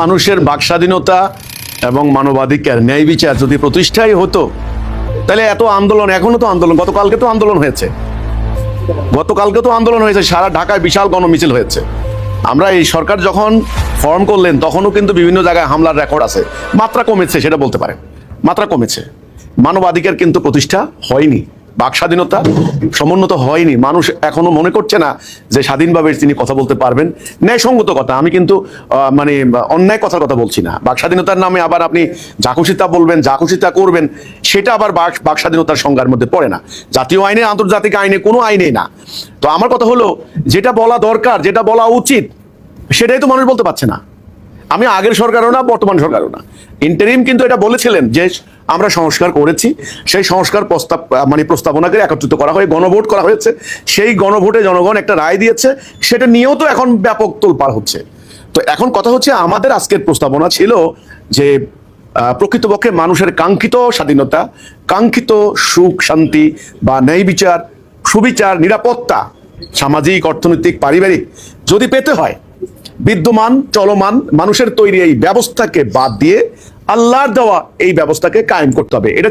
মানুষের বাকস্বাধীনতা এবং মানবাধিকার ন্যায় বিচার যদি প্রতিষ্ঠাই হতো তাহলে এত আন্দোলন, এখনো তো আন্দোলন, গতকালকে তো আন্দোলন হয়েছে, সারা ঢাকায় বিশাল গণমিছিল হয়েছে। আমরা এই সরকার যখন ফর্ম করলেন তখনও কিন্তু বিভিন্ন জায়গায় হামলার রেকর্ড আছে। মাত্রা কমেছে, সেটা বলতে পারেন, মাত্রা কমেছে। মানবাধিকার কিন্তু প্রতিষ্ঠা হয়নি, বাকস্বাধীনতা সমুন্নত হয়নি। মানুষ এখনো মনে করছে না যে স্বাধীনভাবে তিনি কথা বলতে পারবেন। ন্যায়সঙ্গত কথা, আমি কিন্তু মানে অন্যায় কথার কথা বলছি না। বাকস্বাধীনতার নামে আবার আপনি যা খুশি তা বলবেন, যা খুশি তা করবেন, সেটা আবার বাকস্বাধীনতার সংজ্ঞার মধ্যে পড়ে না। জাতীয় আইনে, আন্তর্জাতিক আইনে, কোনো আইনেই না। তো আমার কথা হলো, যেটা বলা দরকার, যেটা বলা উচিত, সেটাই তো মানুষ বলতে পারছে না। আমি আগের সরকারও না, বর্তমান সরকারও না। ইন্টারিম কিন্তু এটা বলেছিলেন যে আমরা সংস্কার করেছি, সেই সংস্কার প্রস্তাবনাকে একত্রিত করা হয়ে গণভোট করা হয়েছে। সেই গণভোটে জনগণ একটা রায় দিয়েছে, সেটা নিয়েও তো এখন ব্যাপক তোলপাড় হচ্ছে। তো এখন কথা হচ্ছে, আমাদের আজকের প্রস্তাবনা ছিল যে প্রকৃতপক্ষে মানুষের কাঙ্ক্ষিত স্বাধীনতা, কাঙ্ক্ষিত সুখ শান্তি বা ন্যায় বিচার, সুবিচার, নিরাপত্তা, সামাজিক, অর্থনৈতিক, পারিবারিক যদি পেতে হয়, বিদ্যমান চলমান মানুষের তৈরি এই ব্যবস্থাকে বাদ দিয়ে আল্লাহর দেওয়া এই ব্যবস্থাকে কায়েম করতে হবে। এটা